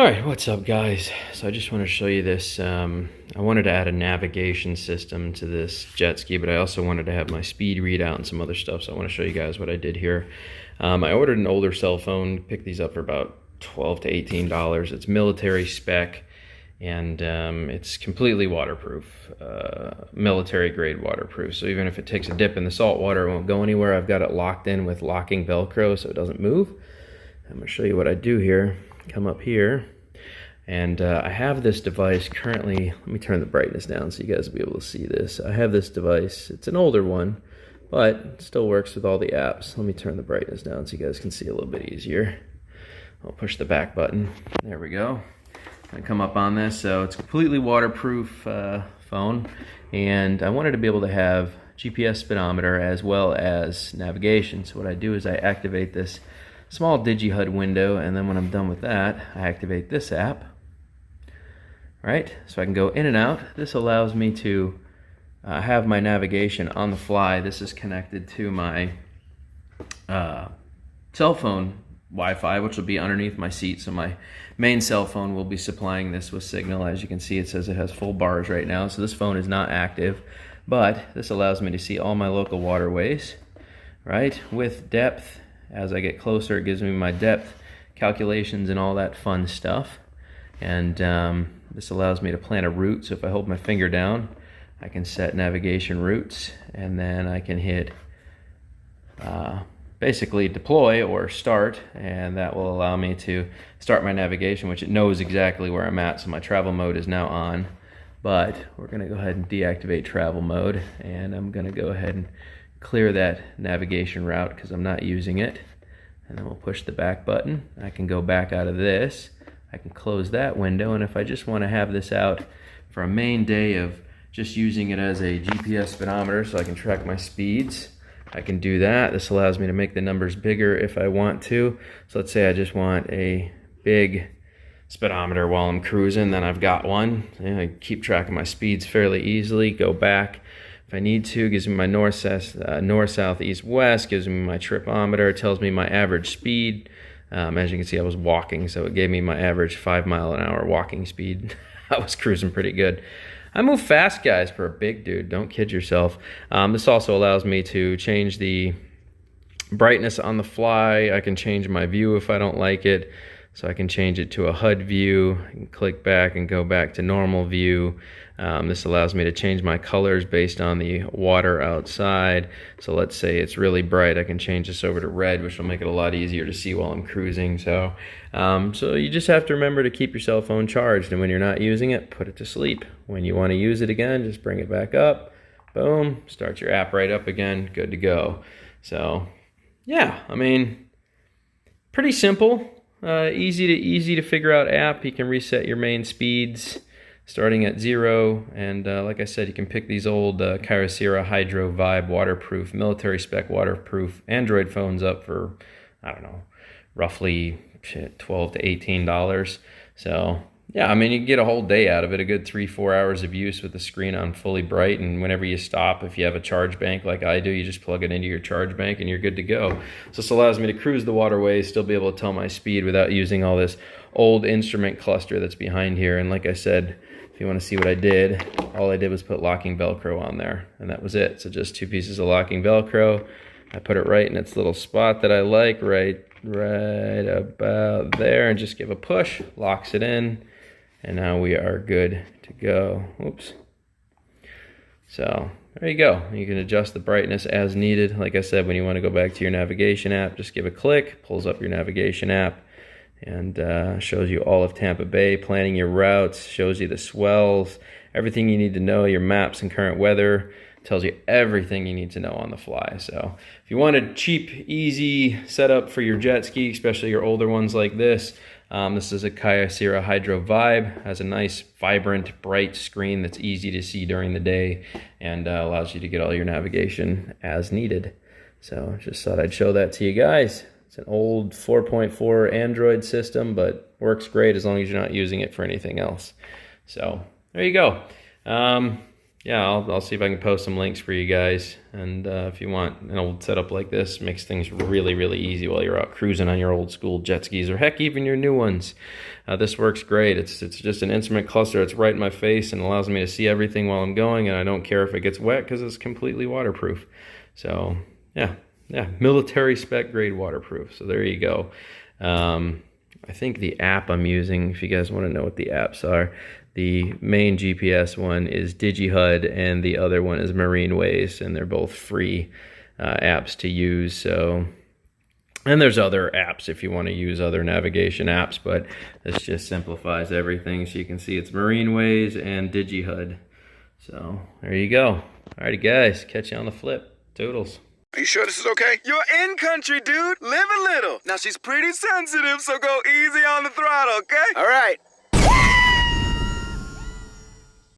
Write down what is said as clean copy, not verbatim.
Alright, what's up guys? So I just want to show you this. I wanted to add a navigation system to this jet ski, but I also wanted to have my speed readout and some other stuff, so I want to show you guys what I did here. I ordered an older cell phone, picked these up for about $12 to $18. It's military spec, and it's completely waterproof, military grade waterproof. So even if it takes a dip in the salt water, it won't go anywhere. I've got it locked in with locking Velcro so it doesn't move. I'm going to show you what I do here. Come up here, and I have this device currently. Let me turn the brightness down so you guys will be able to see this. I have this device. It's an older one, but it still works with all the apps. Let me turn the brightness down so you guys can see a little bit easier. I'll push the back button. There we go. I come up on this. So it's a completely waterproof phone, and I wanted to be able to have GPS speedometer as well as navigation. So what I do is I activate this small digi-HUD window, and then when I'm done with that, I activate this app, right? So I can go in and out. This allows me to have my navigation on the fly. This is connected to my cell phone Wi-Fi, which will be underneath my seat. So my main cell phone will be supplying this with signal. As you can see, it says it has full bars right now, so this phone is not active, but this allows me to see all my local waterways, right, with depth. As I get closer, it gives me my depth calculations and all that fun stuff. And this allows me to plan a route. So if I hold my finger down, I can set navigation routes, and then I can hit basically deploy or start, and that will allow me to start my navigation, which it knows exactly where I'm at. So my travel mode is now on, but we're going to go ahead and deactivate travel mode, and I'm going to go ahead and clear that navigation route because I'm not using it, and then we'll push the back button. I can go back out of this, I can close that window, and if I just want to have this out for a main day of just using it as a GPS speedometer so I can track my speeds, I can do that. This allows me to make the numbers bigger if I want to. So let's say I just want a big speedometer while I'm cruising, then I've got one. I keep track of my speeds fairly easily. Go back if I need to. Gives me my north, south, east, west. Gives me my tripometer. It tells me my average speed. As you can see, I was walking, so it gave me my average 5-mile-an-hour walking speed. I was cruising pretty good. I move fast, guys, for a big dude. Don't kid yourself. This also allows me to change the brightness on the fly. I can change my view if I don't like it. So I can change it to a HUD view, I can click back and go back to normal view. This allows me to change my colors based on the water outside. So let's say it's really bright, I can change this over to red, which will make it a lot easier to see while I'm cruising. So you just have to remember to keep your cell phone charged, and when you're not using it, put it to sleep. When you want to use it again, just bring it back up, boom, start your app right up again, good to go. So yeah, I mean, pretty simple. Easy to figure out app. You can reset your main speeds starting at 0, and like I said, you can pick these old Kyocera Hydro Vibe waterproof, military spec waterproof Android phones up for, I don't know, roughly $12 to $18. So yeah, I mean, you can get a whole day out of it, a good 3-4 hours of use with the screen on fully bright, and whenever you stop, if you have a charge bank like I do, you just plug it into your charge bank and you're good to go. So this allows me to cruise the waterways, still be able to tell my speed without using all this old instrument cluster that's behind here. And like I said, if you want to see what I did, all I did was put locking Velcro on there, and that was it. So just 2 pieces of locking Velcro. I put it right in its little spot that I like, right about there, and just give a push, locks it in. And now we are good to go. Oops. So there you go. You can adjust the brightness as needed. Like I said, when you want to go back to your navigation app, just give a click, pulls up your navigation app, and shows you all of Tampa Bay, planning your routes, shows you the swells, everything you need to know, your maps and current weather, tells you everything you need to know on the fly. So if you want a cheap, easy setup for your jet ski, especially your older ones like this, this is a Kyocera Hydro Vibe. Has a nice, vibrant, bright screen that's easy to see during the day, and allows you to get all your navigation as needed. So just thought I'd show that to you guys. It's an old 4.4 Android system, but works great as long as you're not using it for anything else. So there you go. yeah, I'll see if I can post some links for you guys. And if you want an old setup like this, makes things really, really easy while you're out cruising on your old school jet skis, or heck, even your new ones. This works great. It's just an instrument cluster. It's right in my face and allows me to see everything while I'm going, and I don't care if it gets wet because it's completely waterproof. So yeah, military spec grade waterproof. So there you go. I think the app I'm using, if you guys want to know what the apps are, the main GPS one is DigiHUD and the other one is MarineWays, and they're both free apps to use. So, and there's other apps if you want to use other navigation apps, but this just simplifies everything. So you can see it's MarineWays and DigiHUD. So there you go. Alrighty guys, catch you on the flip. Toodles. Are you sure this is okay? You're in country, dude. Live a little. Now she's pretty sensitive, so go easy on the throttle, okay? All right.